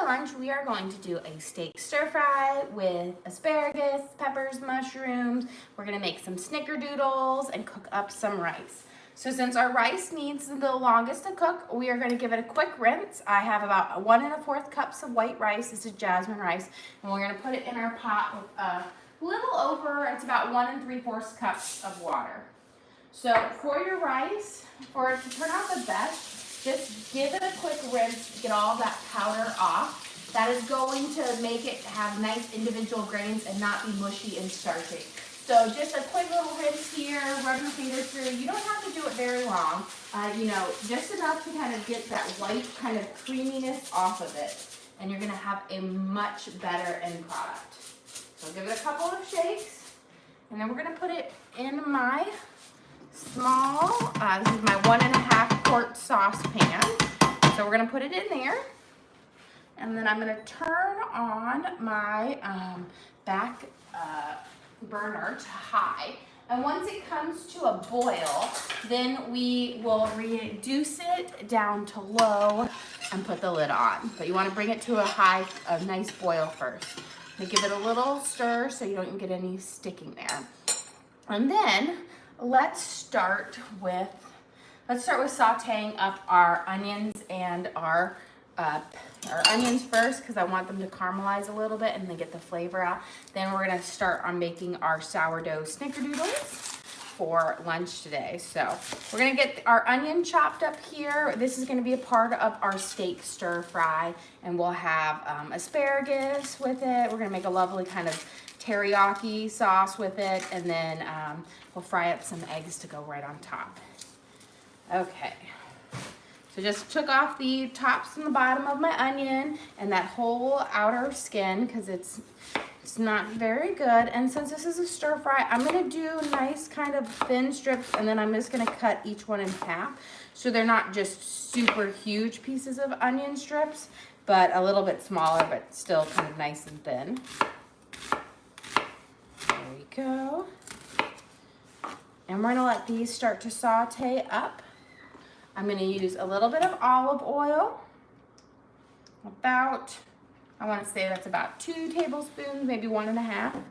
lunch, we are going to do a steak stir fry with asparagus, peppers, mushrooms. We're gonna make some snickerdoodles and cook up some rice. So since our rice needs the longest to cook, we are gonna give it a quick rinse. I have about 1 1/4 cups of white rice. This is jasmine rice. And we're gonna put it in our pot with a little over, it's about 1 3/4 cups of water. So for your rice, for it to turn out the best, just give it a quick rinse to get all that powder off. That is going to make it have nice individual grains and not be mushy and starchy. So just a quick little rinse here, rub your fingers through. You don't have to do it very long, just enough to kind of get that white kind of creaminess off of it. And you're gonna have a much better end product. So give it a couple of shakes, and then we're gonna put it in my small, this is my 1 1/2 quart saucepan. So we're gonna put it in there. And then I'm gonna turn on my back burner to high. And once it comes to a boil, then we will reduce it down to low and put the lid on. But you wanna bring it to a nice boil first. And give it a little stir so you don't get any sticking there. And then let's start with sauteing up our onions and our onions first, because I want them to caramelize a little bit and then get the flavor out. Then we're gonna start on making our sourdough snickerdoodles for lunch today. So we're gonna get our onion chopped up here. This is gonna be a part of our steak stir fry, and we'll have asparagus with it. We're gonna make a lovely kind of teriyaki sauce with it, and then we'll fry up some eggs to go right on top. Okay. So just took off the tops and the bottom of my onion and that whole outer skin because it's not very good. And since this is a stir fry, I'm gonna do nice kind of thin strips, and then I'm just gonna cut each one in half. So they're not just super huge pieces of onion strips, but a little bit smaller, but still kind of nice and thin. There we go. And we're gonna let these start to saute up. I'm gonna use a little bit of olive oil, I wanna say that's about 2 tablespoons, maybe 1 1/2,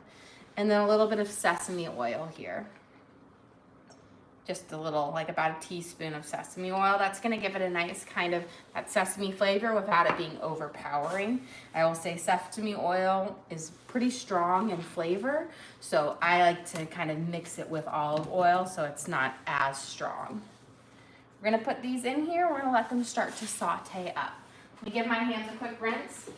and then a little bit of sesame oil here. Just a little, like about a teaspoon of sesame oil. That's gonna give it a nice kind of that sesame flavor without it being overpowering. I will say sesame oil is pretty strong in flavor, so I like to kind of mix it with olive oil so it's not as strong. We're gonna put these in here. We're gonna let them start to saute up. Let me give my hands a quick rinse,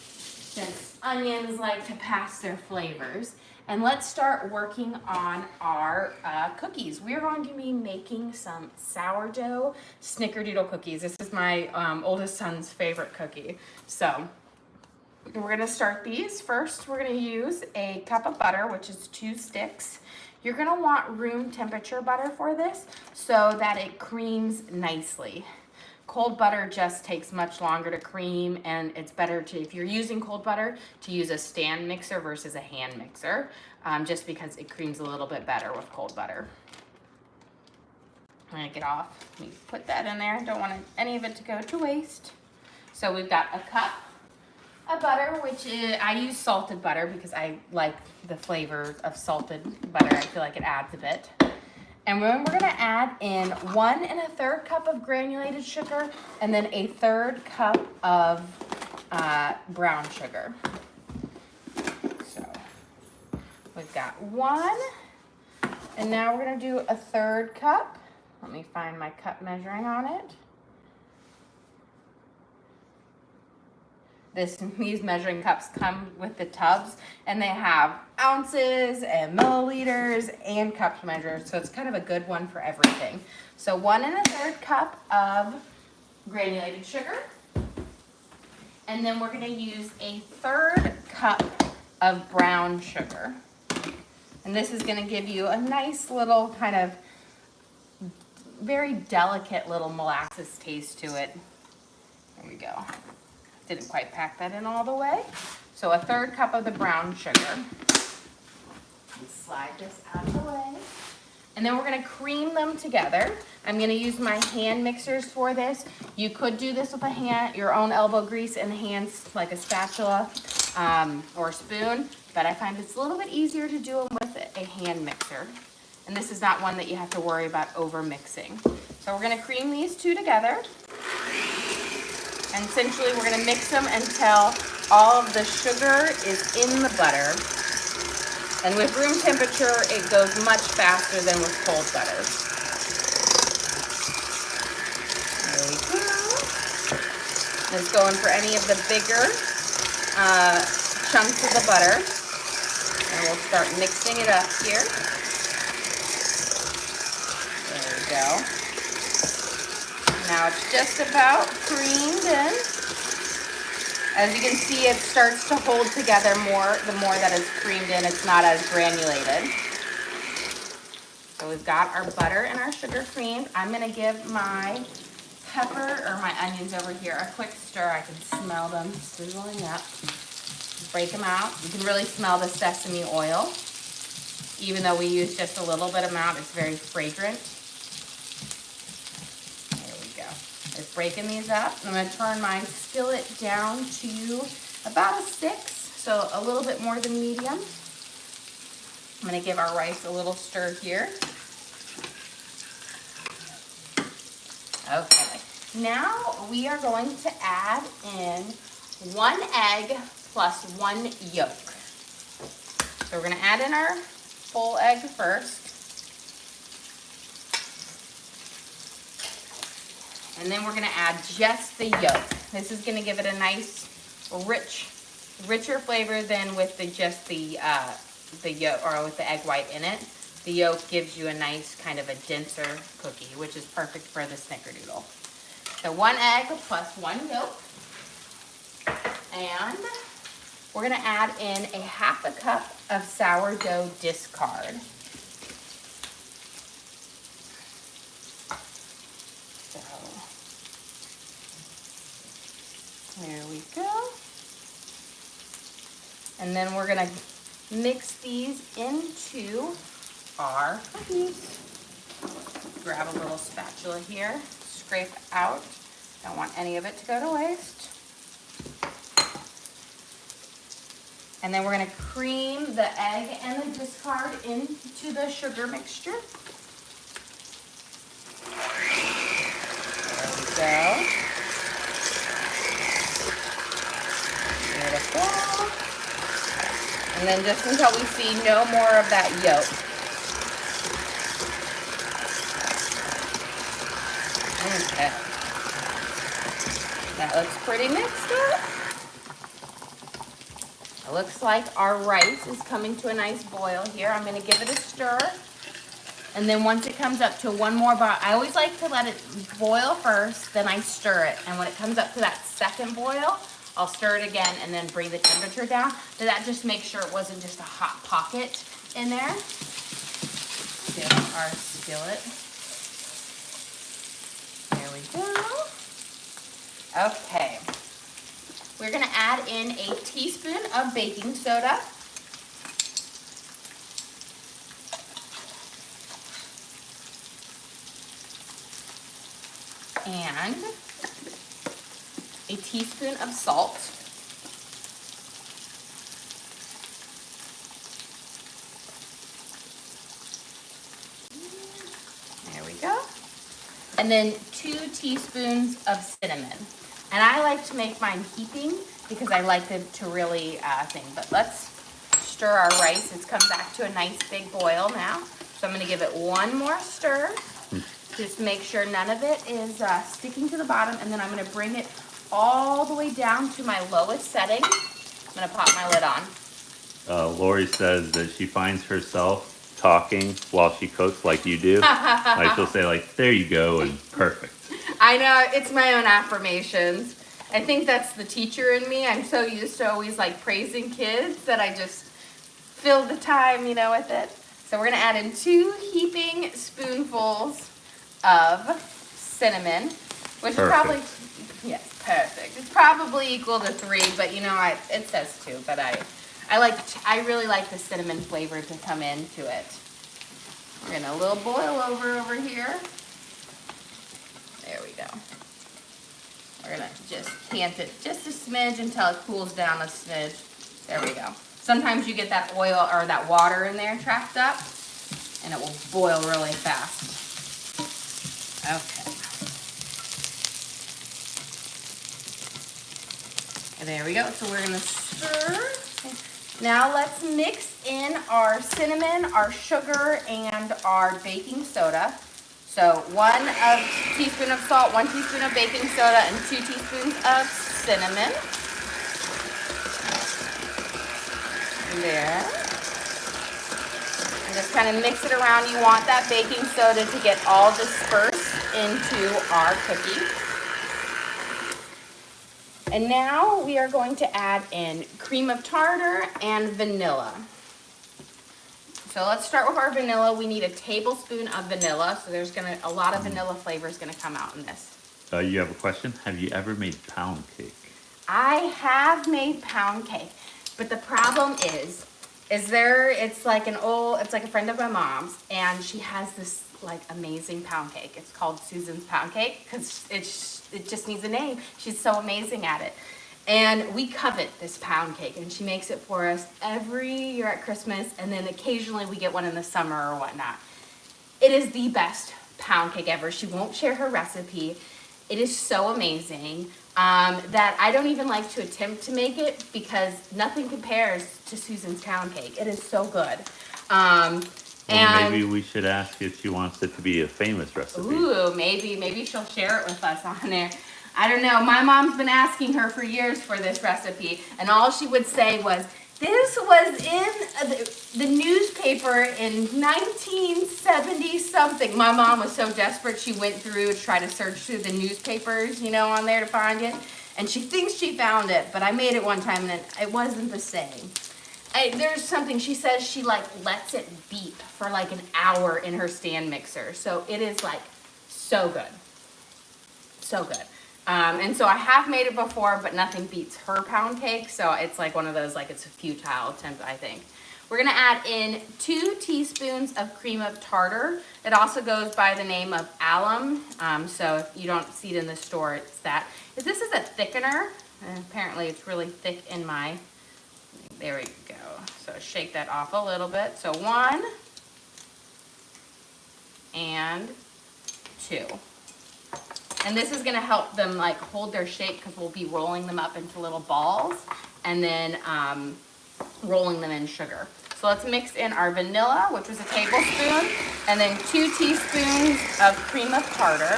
since onions like to pass their flavors. And let's start working on our cookies. We're going to be making some sourdough snickerdoodle cookies. This is my oldest son's favorite cookie. So we're gonna start these. First, we're gonna use a cup of butter, which is 2 sticks. You're gonna want room temperature butter for this so that it creams nicely. Cold butter just takes much longer to cream, and it's better to, if you're using cold butter, to use a stand mixer versus a hand mixer, just because it creams a little bit better with cold butter. I'm gonna get off, let me put that in there. Don't want any of it to go to waste. So we've got a cup of butter, which is, I use salted butter because I like the flavor of salted butter. I feel like it adds a bit. And then we're gonna add in 1 1/3 cup of granulated sugar and then a 1/3 cup of brown sugar. So we've got 1, and now we're gonna do a 1/3 cup. Let me find my cup measuring on it. These measuring cups come with the tubs, and they have ounces and milliliters and cup measures, so it's kind of a good one for everything. So 1 1/3 cup of granulated sugar, and then we're gonna use a 1/3 cup of brown sugar. And this is gonna give you a nice little kind of very delicate little molasses taste to it. There we go. Didn't quite pack that in all the way. So a 1/3 cup of the brown sugar. Slide this out of the way. And then we're gonna cream them together. I'm gonna use my hand mixers for this. You could do this with a hand, your own elbow grease and hands, like a spatula or a spoon, but I find it's a little bit easier to do them with a hand mixer. And this is not one that you have to worry about over mixing. So we're gonna cream these two together. And essentially we're gonna mix them until all of the sugar is in the butter. And with room temperature, it goes much faster than with cold butter. There we go. It's going for any of the bigger chunks of the butter. And we'll start mixing it up here. There we go. Now it's just about creamed in. As you can see, it starts to hold together more the more that it's creamed in. It's not as granulated. So we've got our butter and our sugar creamed. I'm gonna give my pepper or my onions over here a quick stir. I can smell them sizzling up. Break them out. You can really smell the sesame oil. Even though we use just a little bit amount, it's very fragrant. Just breaking these up. I'm going to turn my skillet down to about a 6, so a little bit more than medium. I'm going to give our rice a little stir here. Okay, now we are going to add in 1 egg plus 1 yolk. So we're going to add in our full egg first. And then we're gonna add just the yolk. This is gonna give it a nice, richer flavor than with just the yolk or with the egg white in it. The yolk gives you a nice kind of a denser cookie, which is perfect for the snickerdoodle. So 1 egg plus 1 yolk. And we're gonna add in a 1/2 cup of sourdough discard. There we go. And then we're gonna mix these into our cookies. Grab a little spatula here, scrape out. Don't want any of it to go to waste. And then we're gonna cream the egg and the discard into the sugar mixture. There we go. Beautiful. And then just until we see no more of that yolk. Okay. That looks pretty mixed up. It looks like our rice is coming to a nice boil here. I'm going to give it a stir. And then once it comes up to one more boil, I always like to let it boil first, then I stir it. And when it comes up to that second boil, I'll stir it again and then bring the temperature down. So that just makes sure it wasn't just a hot pocket in there. Get our skillet. There we go. Okay. We're gonna add in a teaspoon of baking soda. And a teaspoon of salt. There we go. And then 2 teaspoons of cinnamon. And I like to make mine heaping because I like it to really but let's stir our rice. It's come back to a nice big boil now. So I'm gonna give it one more stir. Just make sure none of it is sticking to the bottom, and then I'm gonna bring it all the way down to my lowest setting. I'm gonna pop my lid on. Lori says that she finds herself talking while she cooks like you do. Like she'll say like, there you go, and perfect. I know, it's my own affirmations. I think that's the teacher in me. I'm so used to always like praising kids that I just fill the time, with it. So we're gonna add in 2 heaping spoonfuls of cinnamon, which is probably, yes, perfect. It's probably equal to 3, but it says 2, but I really like the cinnamon flavor to come into it. We're getting a little boil over here. There we go. We're gonna just cant it just a smidge until it cools down a smidge. There we go. Sometimes you get that oil or that water in there trapped up and it will boil really fast. Okay. And there we go. So we're gonna stir. Now let's mix in our cinnamon, our sugar, and our baking soda. So 1 teaspoon of salt, 1 teaspoon of baking soda, and 2 teaspoons of cinnamon. There. And just kind of mix it around. You want that baking soda to get all dispersed into our cookie. And now we are going to add in cream of tartar and vanilla. So let's start with our vanilla. We need a tablespoon of vanilla. So there's a lot of vanilla flavor is gonna come out in this. You have a question? Have you ever made pound cake? I have made pound cake, but the problem is it's like a friend of my mom's, and she has this like amazing pound cake. It's called Susan's Pound Cake because it just needs a name. She's so amazing at it. And we covet this pound cake, and she makes it for us every year at Christmas, and then occasionally we get one in the summer or whatnot. It is the best pound cake ever. She won't share her recipe. It is so amazing that I don't even like to attempt to make it because nothing compares to Susan's pound cake. It is so good. Well, maybe we should ask if she wants it to be a famous recipe. Ooh, maybe she'll share it with us on there. I don't know. My mom's been asking her for years for this recipe, and all she would say was, this was in the newspaper in 1970 something. My mom was so desperate she went through to try to search through the newspapers, on there to find it. And she thinks she found it, but I made it one time and it wasn't the same. There's something, she says she lets it beep for like an hour in her stand mixer. So it is so good. So good. And so I have made it before, but nothing beats her pound cake. So it's like one of those, it's a futile attempt, I think. We're gonna add in 2 teaspoons of cream of tartar. It also goes by the name of alum. So if you don't see it in the store, it's that. This is a thickener. And apparently it's really thick in my, there we go. So shake that off a little bit. So 1 and 2. And this is gonna help them hold their shape because we'll be rolling them up into little balls and then rolling them in sugar. So let's mix in our vanilla, which was a tablespoon, and then 2 teaspoons of cream of tartar.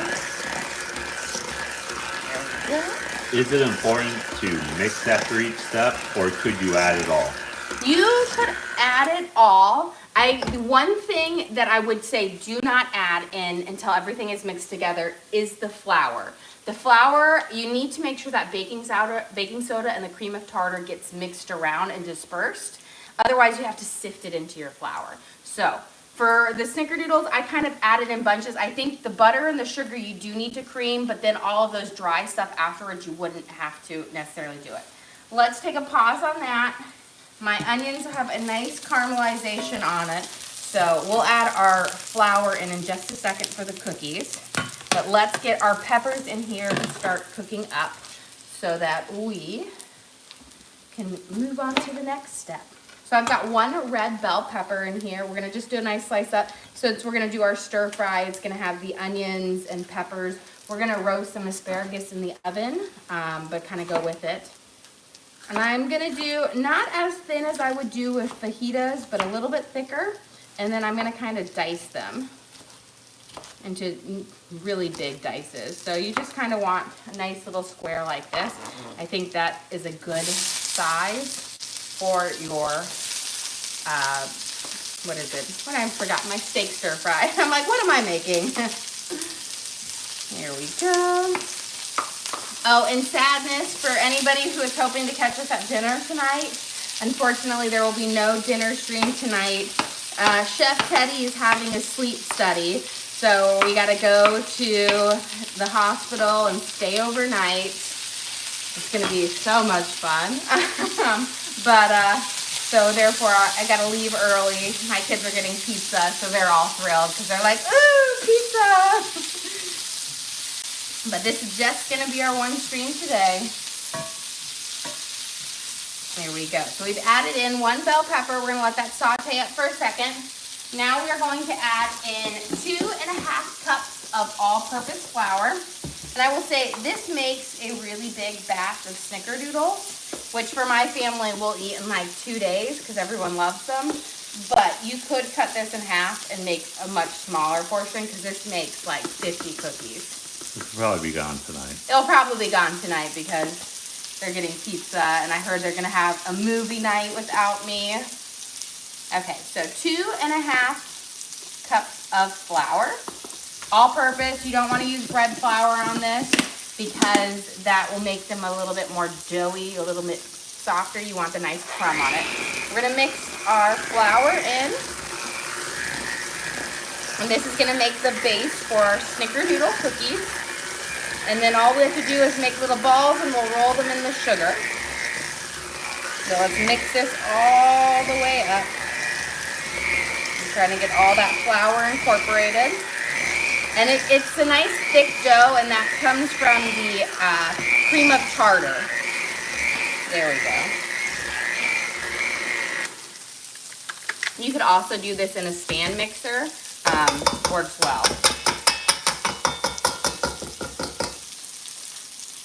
There we go. Is it important to mix after each step, or could you add it all? You could add it all. The one thing that I would say do not add in until everything is mixed together is the flour. The flour, you need to make sure that baking soda and the cream of tartar gets mixed around and dispersed. Otherwise, you have to sift it into your flour. So for the snickerdoodles, I kind of added in bunches. I think the butter and the sugar you do need to cream, but then all of those dry stuff afterwards, you wouldn't have to necessarily do it. Let's take a pause on that. My onions have a nice caramelization on it, so we'll add our flour in just a second for the cookies. But let's get our peppers in here and start cooking up so that we can move on to the next step. So I've got 1 red bell pepper in here. We're gonna just do a nice slice up. So we're gonna do our stir fry. It's gonna have the onions and peppers. We're gonna roast some asparagus in the oven, but kind of go with it. And I'm gonna do not as thin as I would do with fajitas, but a little bit thicker. And then I'm gonna kind of dice them into really big dices. So you just kind of want a nice little square like this. I think that is a good size for your, what is it? I forgot my steak stir fry. I'm like, what am I making? Here we go. Oh, and sadness for anybody who is hoping to catch us at dinner tonight. Unfortunately, there will be no dinner stream tonight. Chef Teddy is having a sleep study, so we got to go to the hospital and stay overnight. It's going to be so much fun. But So therefore, I gotta leave early. My kids are getting pizza, so they're all thrilled because they're like, ooh, pizza! But this is just gonna be our one stream today. There we go. So we've added in 1 bell pepper. We're gonna let that saute up for a second. Now we're going to add in 2.5 cups of all-purpose flour. And I will say this makes a really big batch of snickerdoodles, which for my family we'll eat in like 2 days because everyone loves them. But you could cut this in half and make a much smaller portion because this makes like 50 cookies. This will probably be gone tonight. It'll probably be gone tonight because they're getting pizza and I heard they're gonna have a movie night without me. Okay, so 2.5 cups of flour. All purpose, you don't want to use bread flour on this because that will make them a little bit more doughy, a little bit softer. You want the nice crumb on it. We're gonna mix our flour in. And this is gonna make the base for our snickerdoodle cookies. And then all we have to do is make little balls and we'll roll them in the sugar. So let's mix this all the way up. I'm trying to get all that flour incorporated. And it's a nice thick dough, and that comes from the cream of tartar. There we go. You could also do this in a stand mixer. Works well.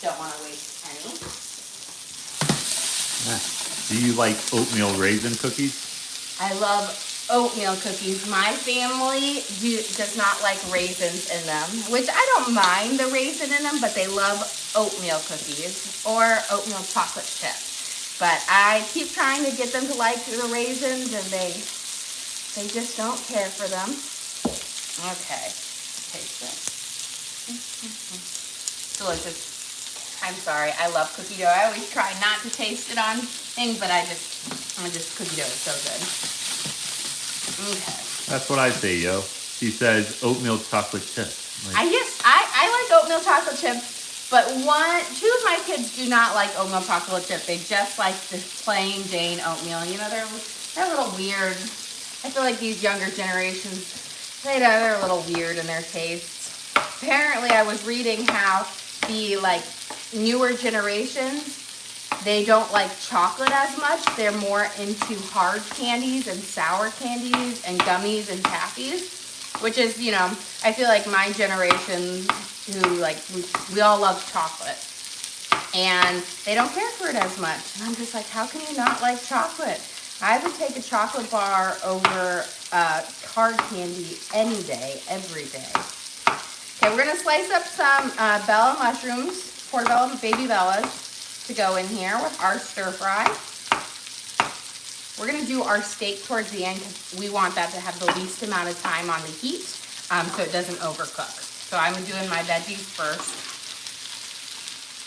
Don't want to waste any. Do you like oatmeal raisin cookies? I love oatmeal cookies. My family does not like raisins in them, which I don't mind the raisin in them, but they love oatmeal cookies or oatmeal chocolate chip. But I keep trying to get them to like the raisins, and they just don't care for them. Okay, taste it. Delicious. I'm sorry, I love cookie dough. I always try not to taste it on things, but cookie dough is so good. Okay. That's what I say, yo. She says oatmeal chocolate chip. I like oatmeal chocolate chip, but 2 of my kids do not like oatmeal chocolate chip. They just like the plain Jane oatmeal. You know, they're a little weird. I feel like these younger generations, they're a little weird in their tastes. Apparently, I was reading how the newer generations, they don't like chocolate as much. They're more into hard candies and sour candies and gummies and taffies, which is, I feel like my generation who we all love chocolate and they don't care for it as much. And I'm just like, how can you not like chocolate? I would take a chocolate bar over hard candy any day, every day. Okay, we're gonna slice up some Bella mushrooms, portobello baby bellas, to go in here with our stir fry. We're gonna do our steak towards the end because we want that to have the least amount of time on the heat so it doesn't overcook. So I'm doing my veggies first.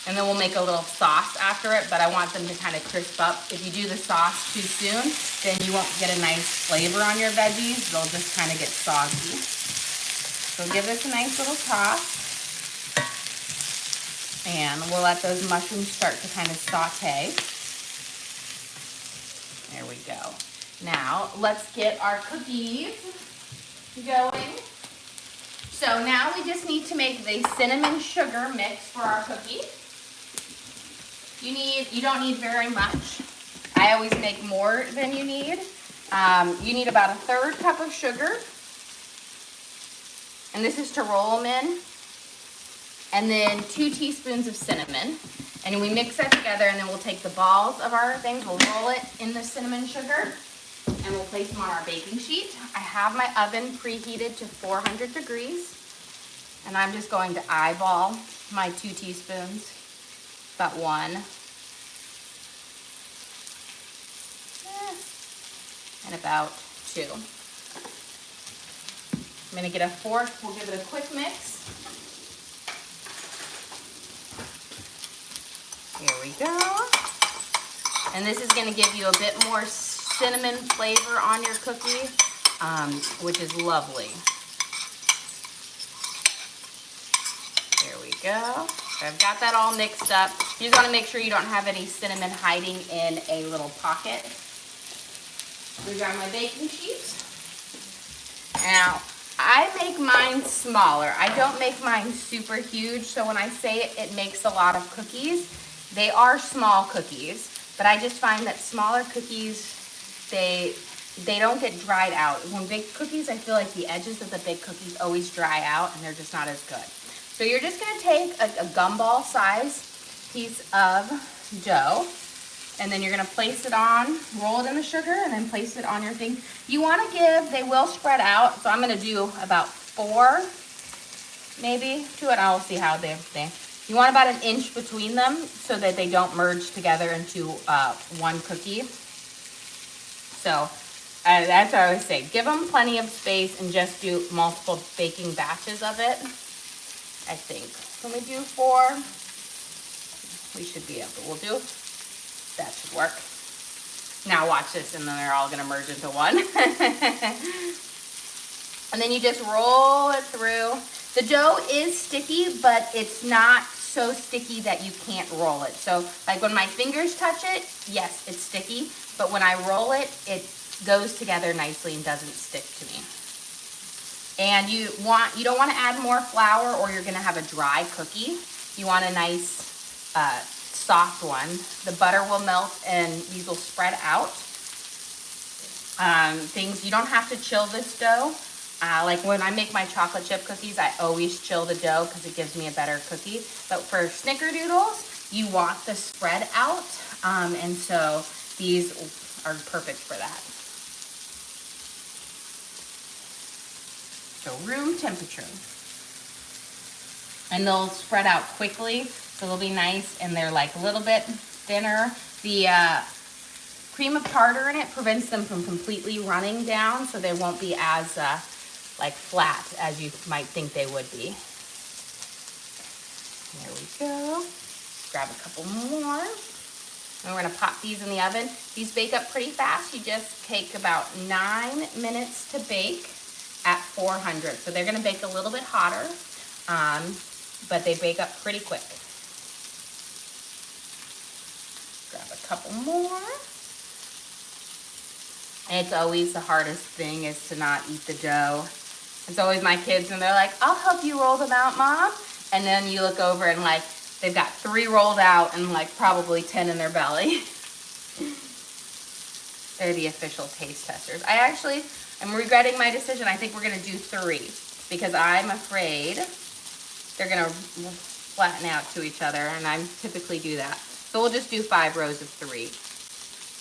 And then we'll make a little sauce after it, but I want them to kind of crisp up. If you do the sauce too soon, then you won't get a nice flavor on your veggies. They'll just kind of get soggy. So give this a nice little toss. And we'll let those mushrooms start to kind of saute. There we go. Now, let's get our cookies going. So now we just need to make the cinnamon sugar mix for our cookie. You don't need very much. I always make more than you need. You need about 1/3 cup of sugar. And this is to roll them in. And then 2 teaspoons of cinnamon. And we mix that together, and then we'll take the balls of our things, we'll roll it in the cinnamon sugar, and we'll place them on our baking sheet. I have my oven preheated to 400 degrees, and I'm just going to eyeball my 2 teaspoons, about 1. And about 2. I'm gonna get a fork, we'll give it a quick mix. Here we go. And this is going to give you a bit more cinnamon flavor on your cookie, which is lovely. There we go. So I've got that all mixed up. You just want to make sure you don't have any cinnamon hiding in a little pocket. We got my baking sheet. Now, I make mine smaller. I don't make mine super huge, so when I say it makes a lot of cookies, they are small cookies, but I just find that smaller cookies, they don't get dried out. When big cookies, I feel like the edges of the big cookies always dry out and they're just not as good. So you're just gonna take a gumball size piece of dough, and then you're gonna place it on, roll it in the sugar, and then place it on your thing. You wanna they will spread out, so I'm gonna do about 4, maybe, to it. I'll see how they. You want about 1 inch between them so that they don't merge together into one cookie. So that's what I always say. Give them plenty of space and just do multiple baking batches of it, I think. Can we do 4? We should be able to. We'll do. That should work. Now watch this, and then they're all gonna merge into one. And then you just roll it through. The dough is sticky, but it's not so sticky that you can't roll it. So like when my fingers touch it, yes, it's sticky, but when I roll it, it goes together nicely and doesn't stick to me. And you don't want to add more flour or you're gonna have a dry cookie. You want a nice soft one. The butter will melt and these will spread out. You don't have to chill this dough. Like when I make my chocolate chip cookies, I always chill the dough because it gives me a better cookie. But for snickerdoodles, you want the spread out. And so these are perfect for that. So room temperature. And they'll spread out quickly, so they'll be nice, and they're like a little bit thinner. The cream of tartar in it prevents them from completely running down, so they won't be as like flat as you might think they would be. There we go. Grab a couple more. And we're gonna pop these in the oven. These bake up pretty fast. You just take about 9 minutes to bake at 400. So they're gonna bake a little bit hotter, but they bake up pretty quick. Grab a couple more. And it's always the hardest thing is to not eat the dough. It's always my kids and they're like, I'll help you roll them out, Mom. And then you look over and like, they've got 3 rolled out and like probably 10 in their belly. They're the official taste testers. I'm regretting my decision. I think we're gonna do 3 because I'm afraid they're gonna flatten out to each other, and I typically do that. So we'll just do 5 rows of 3.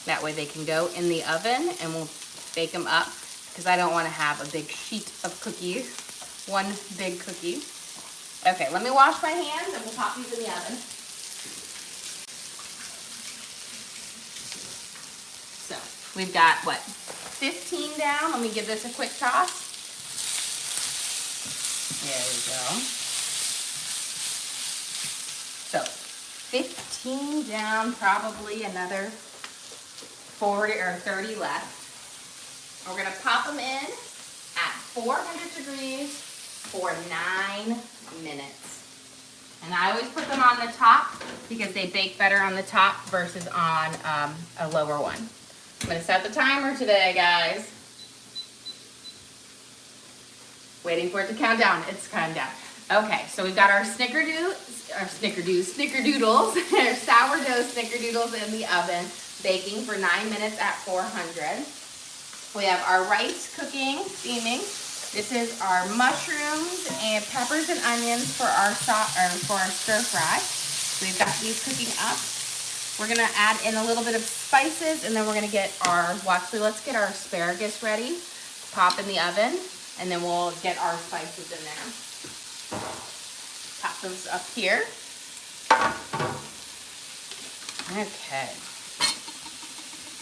That way they can go in the oven and we'll bake them up because I don't wanna have a big sheet of cookies, one big cookie. Okay, let me wash my hands and we'll pop these in the oven. So we've got what? 15 down. Let me give this a quick toss. There we go. So 15 down, probably another 40 or 30 left. We're gonna pop them in at 400 degrees for 9 minutes. And I always put them on the top because they bake better on the top versus on a lower one. I'm gonna set the timer today, guys. Waiting for it to count down. It's counting down. Okay, so we've got our snickerdoodles, our sourdough snickerdoodles in the oven, baking for 9 minutes at 400. We have our rice cooking, steaming. This is our mushrooms and peppers and onions for our stir fry. So we've got these cooking up. We're gonna add in a little bit of spices, and then we're gonna get let's get our asparagus ready. Pop in the oven, and then we'll get our spices in there. Pop those up here. Okay.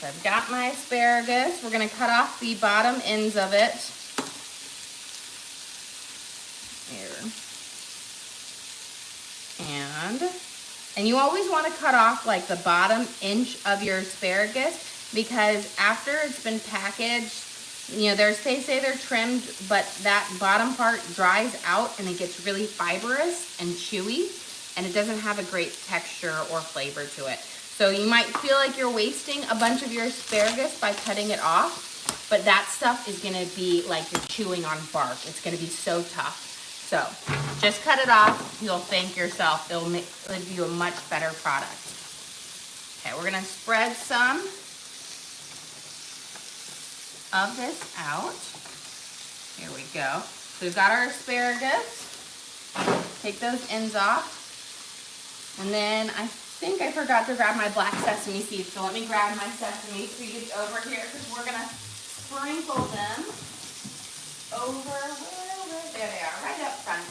So I've got my asparagus. We're gonna cut off the bottom ends of it. Here. And you always want to cut off like the bottom inch of your asparagus because after it's been packaged, you know, they say they're trimmed, but that bottom part dries out and it gets really fibrous and chewy, and it doesn't have a great texture or flavor to it. So you might feel like you're wasting a bunch of your asparagus by cutting it off, but that stuff is gonna be like you're chewing on bark. It's gonna be so tough. So just cut it off. You'll thank yourself. It'll give you a much better product. Okay, we're gonna spread some of this out. Here we go. So we've got our asparagus. Take those ends off. And then I think I forgot to grab my black sesame seeds. So let me grab my sesame seeds over here because we're gonna sprinkle them over, there they are, right up front.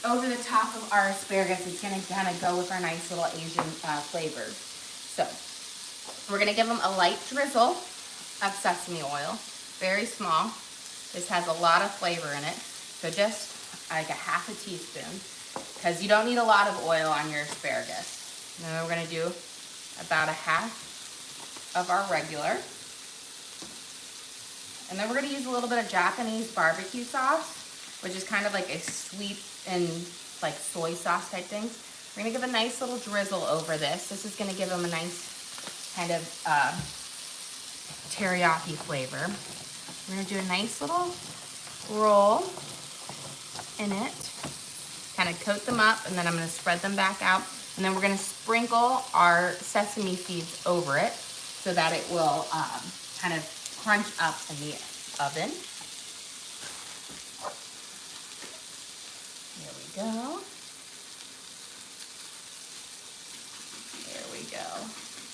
Over the top of our asparagus. It's gonna kind of go with our nice little Asian flavors. So we're gonna give them a light drizzle of sesame oil, very small. This has a lot of flavor in it. So just like a half a teaspoon, because you don't need a lot of oil on your asparagus. And then we're gonna do about a half of our regular. And then we're gonna use a little bit of Japanese barbecue sauce, which is kind of like a sweet and like soy sauce type things. We're gonna give a nice little drizzle over this. This is gonna give them a nice kind of teriyaki flavor. We're gonna do a nice little roll in it, kind of coat them up, and then I'm gonna spread them back out. And then we're gonna sprinkle our sesame seeds over it so that it will kind of crunch up in the oven. There we go. There we go.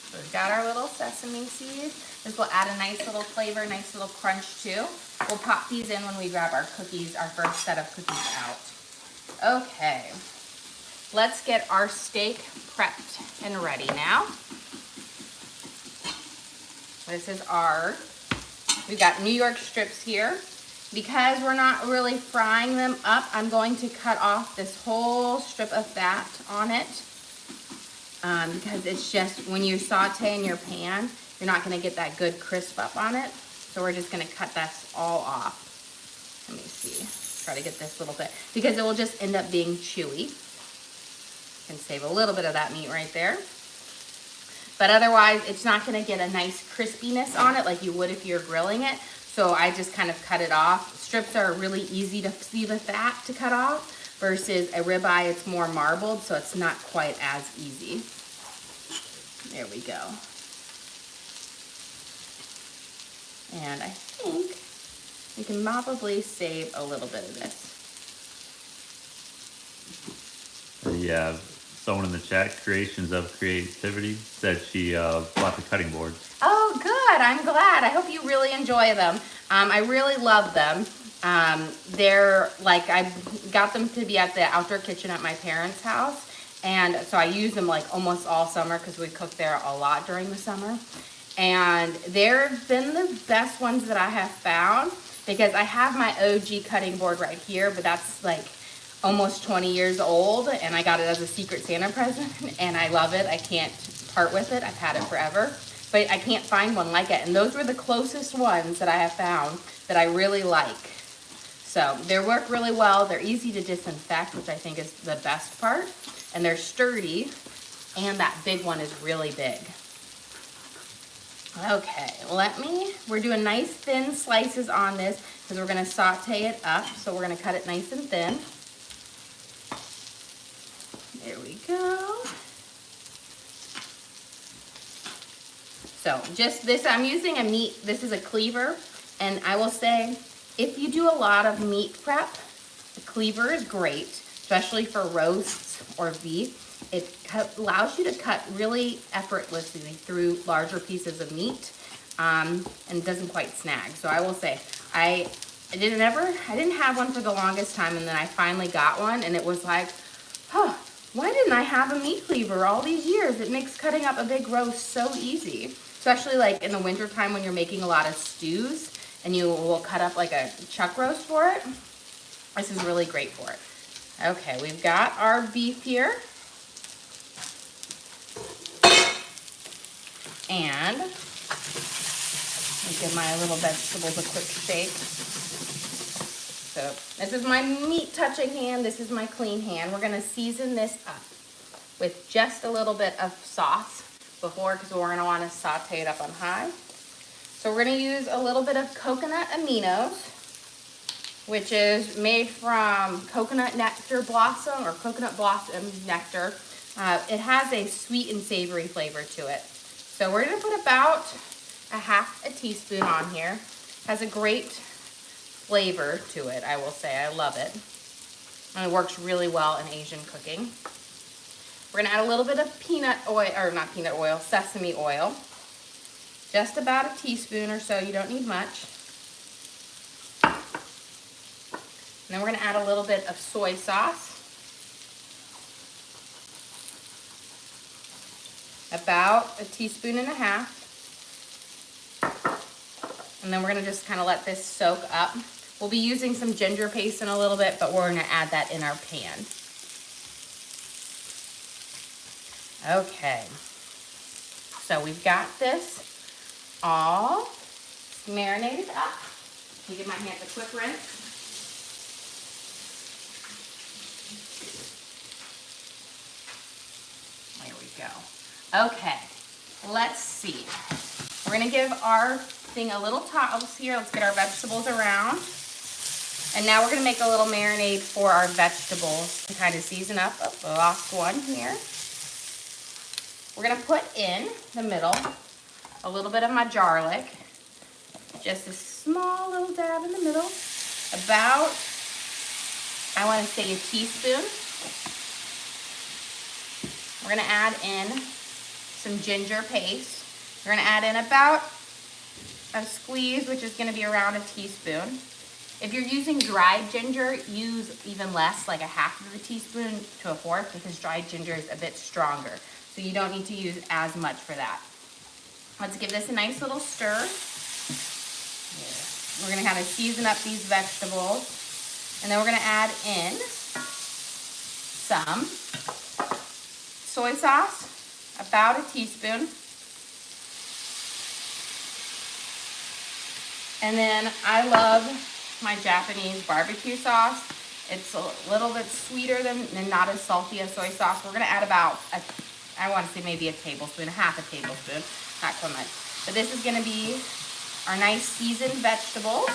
So we've got our little sesame seeds. This will add a nice little flavor, nice little crunch too. We'll pop these in when we grab our cookies, our first set of cookies out. Okay, let's get our steak prepped and ready now. This is we've got New York strips here. Because we're not really frying them up, I'm going to cut off this whole strip of fat on it. Because it's just, when you saute in your pan, you're not gonna get that good crisp up on it. So we're just gonna cut that all off. Let me see, try to get this little bit, because it will just end up being chewy. You can save a little bit of that meat right there. But otherwise, it's not gonna get a nice crispiness on it like you would if you're grilling it. So I just kind of cut it off. Strips are really easy to see the fat to cut off versus a ribeye, it's more marbled, so it's not quite as easy. There we go. And I think we can probably save a little bit of this. Yeah, someone in the chat, Creations of Creativity, said she bought the cutting boards. Oh, good. I'm glad. I hope you really enjoy them. I really love them. They're like, I got them to be at the outdoor kitchen at my parents' house. And so I use them like almost all summer because we cook there a lot during the summer. And they've been the best ones that I have found because I have my OG cutting board right here, but that's like almost 20 years old. And I got it as a Secret Santa present and I love it. I can't part with it. I've had it forever. But I can't find one like it. And those were the closest ones that I have found that I really like. So they work really well. They're easy to disinfect, which I think is the best part. And they're sturdy. And that big one is really big. Okay, we're doing nice thin slices on this because we're gonna saute it up. So we're gonna cut it nice and thin. There we go. So just this, I'm using this is a cleaver, and I will say, if you do a lot of meat prep, the cleaver is great, especially for roasts or beef. It allows you to cut really effortlessly through larger pieces of meat, and it doesn't quite snag. So I will say, I didn't have one for the longest time, and then I finally got one, and it was like, oh, why didn't I have a meat cleaver all these years? It makes cutting up a big roast so easy. Especially like in the winter time when you're making a lot of stews and you will cut up like a chuck roast for it. This is really great for it. Okay, we've got our beef here. And let me give my little vegetables a quick shake. So this is my meat touching hand. This is my clean hand. We're gonna season this up with just a little bit of sauce. before because we're gonna wanna saute it up on high. So we're gonna use a little bit of coconut aminos, which is made from coconut nectar blossom or coconut blossom nectar. It has a sweet and savory flavor to it. So we're gonna put about a half a teaspoon on here. Has a great flavor to it, I will say. I love it. And it works really well in Asian cooking. We're gonna add a little bit of peanut oil, or not peanut oil, sesame oil. Just about a teaspoon or so, you don't need much. And then we're gonna add a little bit of soy sauce. About a teaspoon and a half. And then we're gonna just kind of let this soak up. We'll be using some ginger paste in a little bit, but we're gonna add that in our pan. Okay, so we've got this all marinated up. I'll give my hands a quick rinse. There we go. Okay, let's see. We're gonna give our thing a little toss here. Let's get our vegetables around. And now we're gonna make a little marinade for our vegetables to kind of season up. Oh, the last one here. We're gonna put in the middle a little bit of my garlic. Just a small little dab in the middle. About, I wanna say a teaspoon. We're gonna add in some ginger paste. We're gonna add in about a squeeze, which is gonna be around a teaspoon. If you're using dried ginger, use even less, like a half of a teaspoon to a fourth, because dried ginger is a bit stronger. So you don't need to use as much for that. Let's give this a nice little stir. We're gonna kind of season up these vegetables. And then we're gonna add in some soy sauce, about a teaspoon. And then I love my Japanese barbecue sauce. It's a little bit sweeter than and not as salty as soy sauce. We're gonna add about, I wanna say maybe a tablespoon, half a tablespoon, not so much. But this is gonna be our nice seasoned vegetables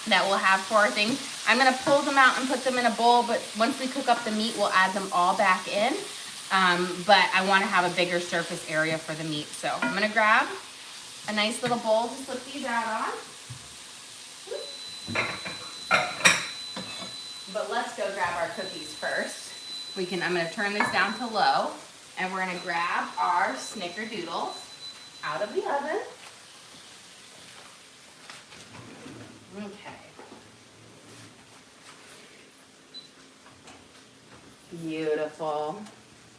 that we'll have for our thing. I'm gonna pull them out and put them in a bowl, but once we cook up the meat, we'll add them all back in. But I wanna have a bigger surface area for the meat. So I'm gonna grab a nice little bowl to slip these out on. But let's go grab our cookies first. I'm gonna turn this down to low, and we're gonna grab our snickerdoodles out of the oven. Okay. Beautiful.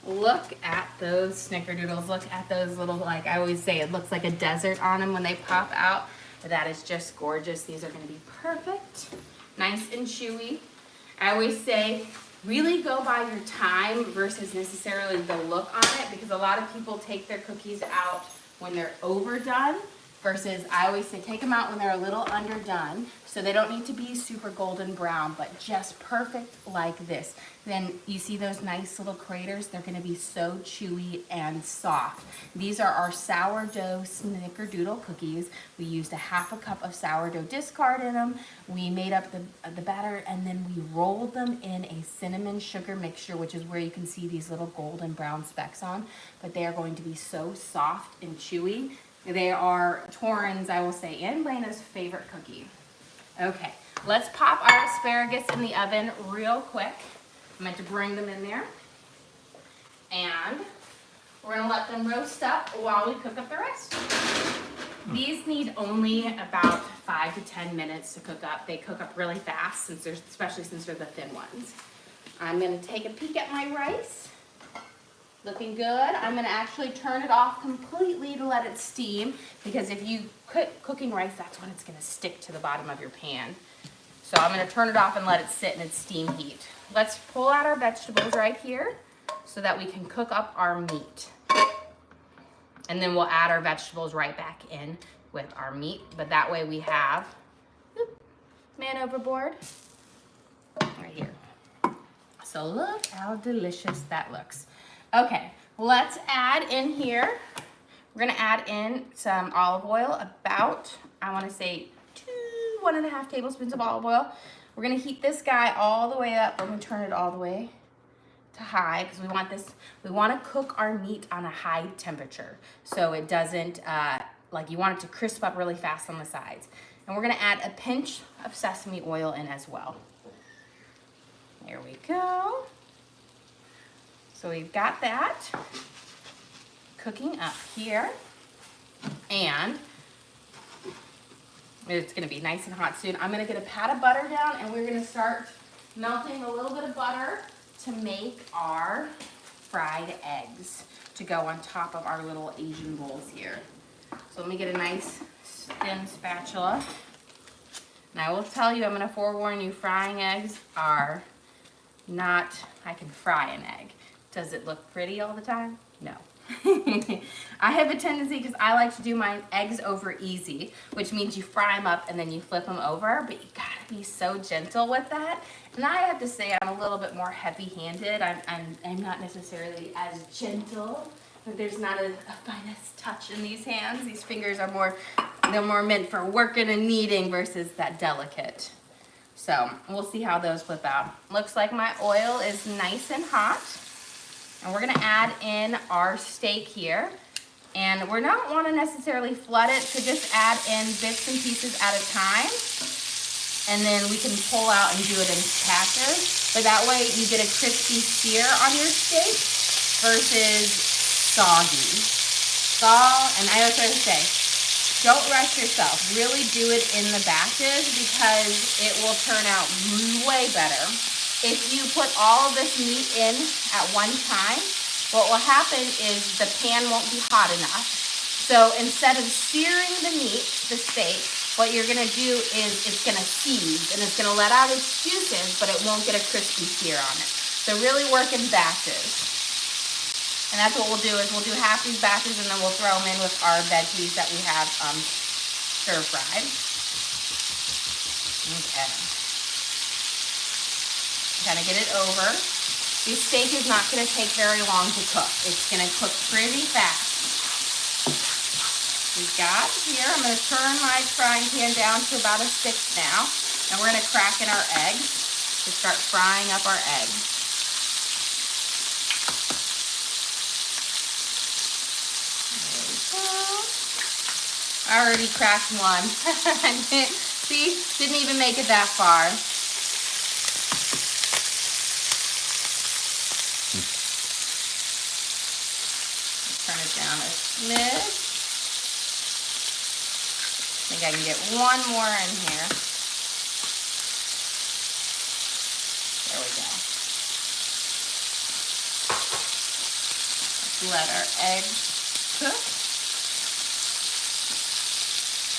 Look at those snickerdoodles. Look at those little, like I always say, it looks like a desert on them when they pop out. But that is just gorgeous. These are gonna be perfect. Nice and chewy. I always say, really go by your time versus necessarily the look on it, because a lot of people take their cookies out when they're overdone, versus I always say take them out when they're a little underdone. So they don't need to be super golden brown, but just perfect like this. Then you see those nice little craters? They're gonna be so chewy and soft. These are our sourdough snickerdoodle cookies. We used a half a cup of sourdough discard in them. We made up the batter, and then we rolled them in a cinnamon sugar mixture, which is where you can see these little golden brown specks on. But they are going to be so soft and chewy. They are Torrin's, I will say, and Lena's favorite cookie. Okay, let's pop our asparagus in the oven real quick. I meant to bring them in there. And we're gonna let them roast up while we cook up the rest. These need only about 5 to 10 minutes to cook up. They cook up really fast, especially since they're the thin ones. I'm gonna take a peek at my rice. Looking good. I'm gonna actually turn it off completely to let it steam, because if you cooking rice, that's when it's gonna stick to the bottom of your pan. So I'm gonna turn it off and let it sit in its steam heat. Let's pull out our vegetables right here so that we can cook up our meat. And then we'll add our vegetables right back in with our meat, but that way we have, man overboard, right here. So look how delicious that looks. Okay, Let's add in here, we're gonna add in some olive oil, about, I wanna say 1.5 tablespoons of olive oil. We're gonna heat this guy all the way up. I'm gonna turn it all the way to high because we want to cook our meat on a high temperature so it doesn't like, you want it to crisp up really fast on the sides. And we're gonna add a pinch of sesame oil in as well. There we go. So we've got that cooking up here, and it's gonna be nice and hot soon. I'm gonna get a pat of butter down, and we're gonna start melting a little bit of butter to make our fried eggs to go on top of our little Asian bowls here. So let me get a nice thin spatula. And I will tell you, I'm gonna forewarn you, frying eggs are not, I can fry an egg. Does it look pretty all the time? No. I have a tendency, because I like to do my eggs over easy, which means you fry them up and then you flip them over, but you gotta be so gentle with that. And I have to say, I'm a little bit more heavy-handed. I'm not necessarily as gentle, but there's not a finest touch in these hands. These fingers are more, they're more meant for working and kneading versus that delicate. So we'll see how those flip out. Looks like my oil is nice and hot. And we're gonna add in our steak here. And we're not wanna necessarily flood it, so just add in bits and pieces at a time. And then we can pull out and do it in patches. But that way you get a crispy sear on your steak versus soggy. And I also say, don't rush yourself. Really do it in the batches because it will turn out way better. If you put all of this meat in at one time, what will happen is the pan won't be hot enough. So instead of searing the meat, the steak, what you're gonna do is it's gonna seize and it's gonna let out its juices, but it won't get a crispy sear on it. So really work in batches. And that's what we'll do, is we'll do half these batches and then we'll throw them in with our veggies that we have stir fried. Okay. Kind of get it over. This steak is not going to take very long to cook. It's going to cook pretty fast. We've got here, I'm going to turn my frying pan down to about a 6 now. And we're going to crack in our eggs to start frying up our eggs. There we go. I already cracked one. See, didn't even make it that far. Turn it down a smidge. I think I can get one more in here. There we go. Let's let our eggs cook.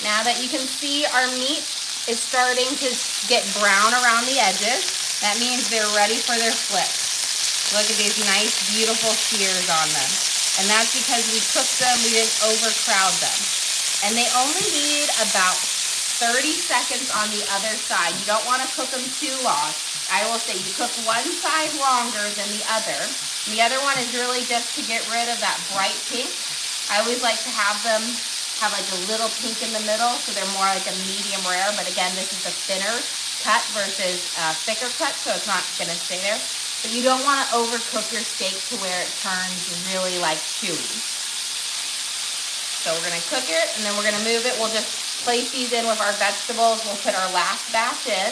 Now that you can see our meat is starting to get brown around the edges, that means they're ready for their flips. Look at these nice, beautiful sears on them. And that's because we cooked them, we didn't overcrowd them. And they only need about 30 seconds on the other side. You don't want to cook them too long. I will say you cook one side longer than the other. And the other one is really just to get rid of that bright pink. I always like to have them have like a little pink in the middle, so they're more like a medium rare. But again, this is a thinner cut versus a thicker cut, so it's not going to stay there. But you don't want to overcook your steak to where it turns really like chewy. So we're going to cook it, and then we're going to move it. We'll just place these in with our vegetables. We'll put our last batch in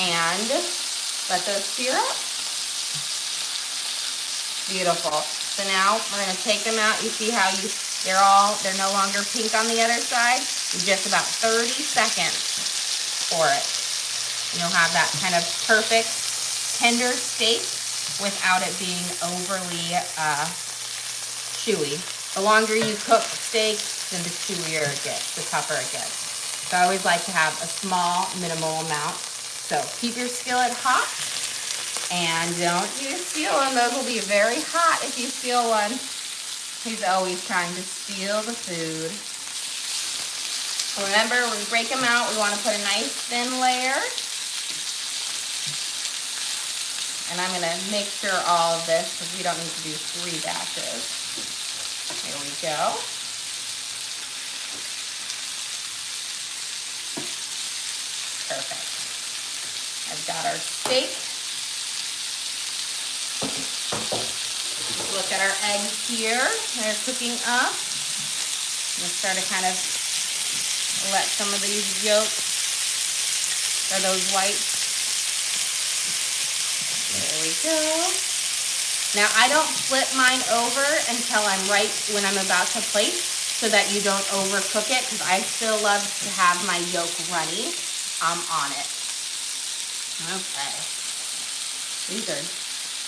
and let those sear up. Beautiful. So now we're going to take them out. You see how they're no longer pink on the other side. Just about 30 seconds for it. And you'll have that kind of perfect tender steak without it being overly chewy. The longer you cook steak, then the chewier it gets, the tougher it gets. So I always like to have a small, minimal amount. So keep your skillet hot, and don't you steal them. Those will be very hot if you steal one. He's always trying to steal the food. So remember, when we break them out, we want to put a nice thin layer. And I'm gonna mixture all of this because we don't need to do 3 batches. There we go. Perfect. I've got our steak. Look at our eggs here. They're cooking up. I'm gonna start to kind of let some of these yolks, or those whites. There we go. Now I don't flip mine over until I'm right when I'm about to plate so that you don't overcook it, because I still love to have my yolk runny on it. Okay. These are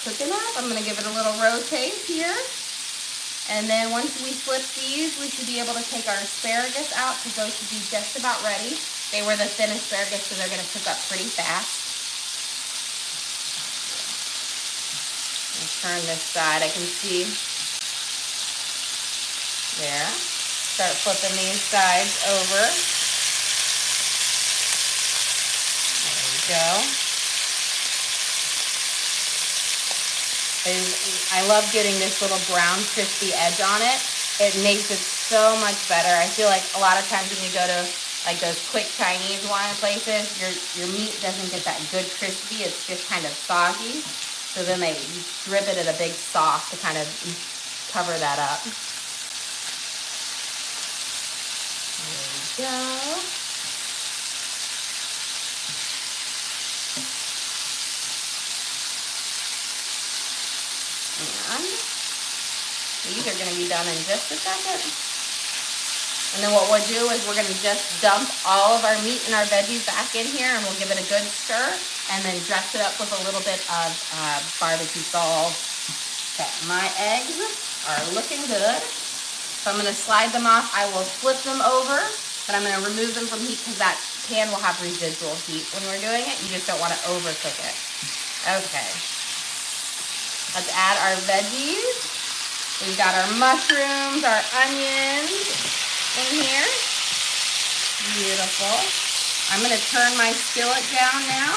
cooking up. I'm gonna give it a little rotate here. And then once we flip these, we should be able to take our asparagus out because those should be just about ready. They were the thin asparagus, so they're gonna cook up pretty fast. Turn this side, I can see. There. Start flipping these sides over. There we go. I love getting this little brown crispy edge on it. It makes it so much better. I feel like a lot of times when you go to like those quick Chinese wine places, your meat doesn't get that good crispy. It's just kind of soggy. So then they drip it in a big sauce to kind of cover that up. There we go. And these are going to be done in just a second. And then what we'll do is we're going to just dump all of our meat and our veggies back in here, and we'll give it a good stir, and then dress it up with a little bit of barbecue sauce. Okay, my eggs are looking good. So I'm going to slide them off. I will flip them over, but I'm going to remove them from heat because that pan will have residual heat when we're doing it. You just don't want to overcook it. Okay. Let's add our veggies. We've got our mushrooms, our onions in here. Beautiful. I'm going to turn my skillet down now.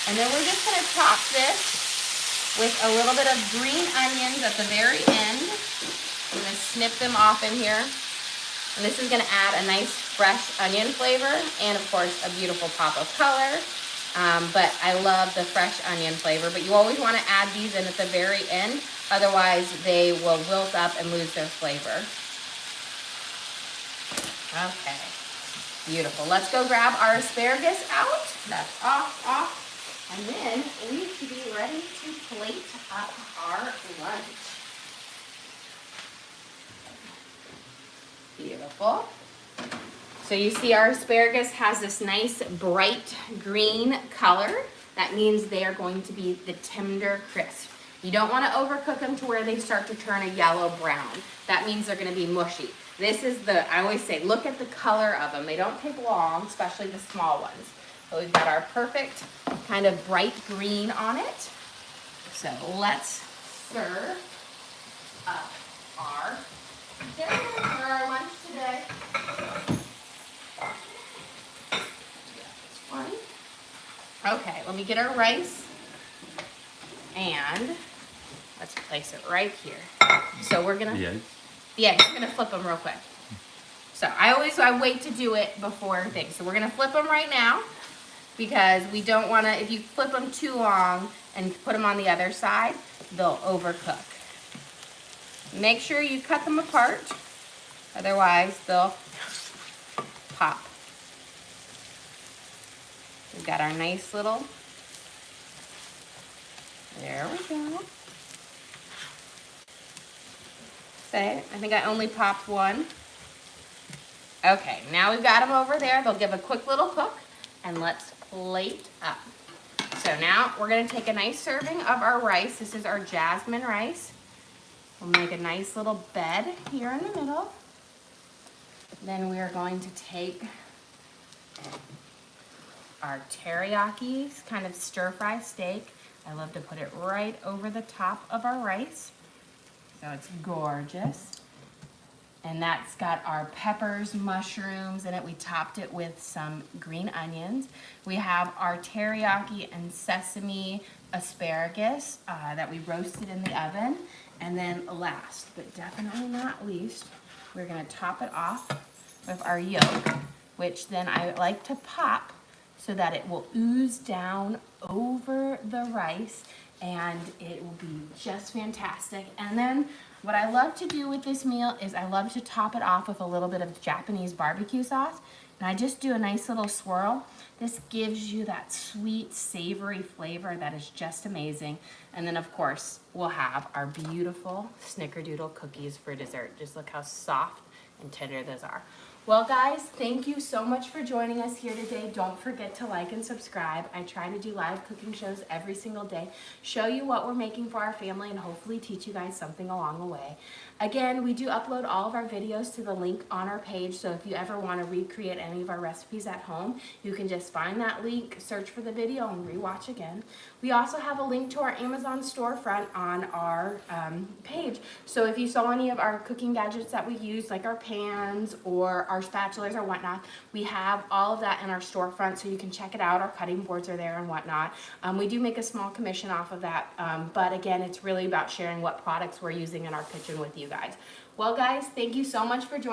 And then we're just going to top this with a little bit of green onions at the very end. I'm going to snip them off in here. And this is going to add a nice fresh onion flavor and, of course, a beautiful pop of color. But I love the fresh onion flavor. But you always want to add these in at the very end. Otherwise, they will wilt up and lose their flavor. Okay, beautiful. Let's go grab our asparagus out. That's off. And then we should be ready to plate up our lunch. Beautiful. So you see our asparagus has this nice bright green color. That means they are going to be the tender crisp. You don't want to overcook them to where they start to turn a yellow brown. That means they're going to be mushy. This is I always say, look at the color of them. They don't take long, especially the small ones. So we've got our perfect kind of bright green on it. So let's serve up our dinner for our lunch today. Okay, let me get our rice and let's place it right here. So we're gonna, I'm gonna flip them real quick. So I wait to do it before things. So we're gonna flip them right now because we don't wanna, if you flip them too long and put them on the other side, they'll overcook. Make sure you cut them apart, otherwise they'll pop. We've got our nice little, there we go. I think I only popped one. Okay, now we've got them over there. They'll give a quick little cook, and let's plate up. So now we're gonna take a nice serving of our rice. This is our jasmine rice. We'll make a nice little bed here in the middle. Then we are going to take our teriyaki kind of stir-fry steak. I love to put it right over the top of our rice. So it's gorgeous. And that's got our peppers, mushrooms in it. We topped it with some green onions. We have our teriyaki and sesame asparagus that we roasted in the oven. And then last, but definitely not least, we're gonna top it off with our yolk, which then I like to pop so that it will ooze down over the rice and it will be just fantastic. And then what I love to do with this meal is I love to top it off with a little bit of Japanese barbecue sauce. And I just do a nice little swirl. This gives you that sweet, savory flavor that is just amazing. And then of course, we'll have our beautiful snickerdoodle cookies for dessert. Just look how soft and tender those are. Well guys, thank you so much for joining us here today. Don't forget to like and subscribe. I try to do live cooking shows every single day, show you what we're making for our family and hopefully teach you guys something along the way. Again, we do upload all of our videos to the link on our page, so if you ever want to recreate any of our recipes at home, you can just find that link, search for the video, and rewatch again. We also have a link to our Amazon storefront on our page, so if you saw any of our cooking gadgets that we use, like our pans or our spatulas or whatnot, we have all of that in our storefront, so you can check it out. Our cutting boards are there and whatnot. We do make a small commission off of that, but again, it's really about sharing what products we're using in our kitchen with you guys. Well guys, thank you so much for joining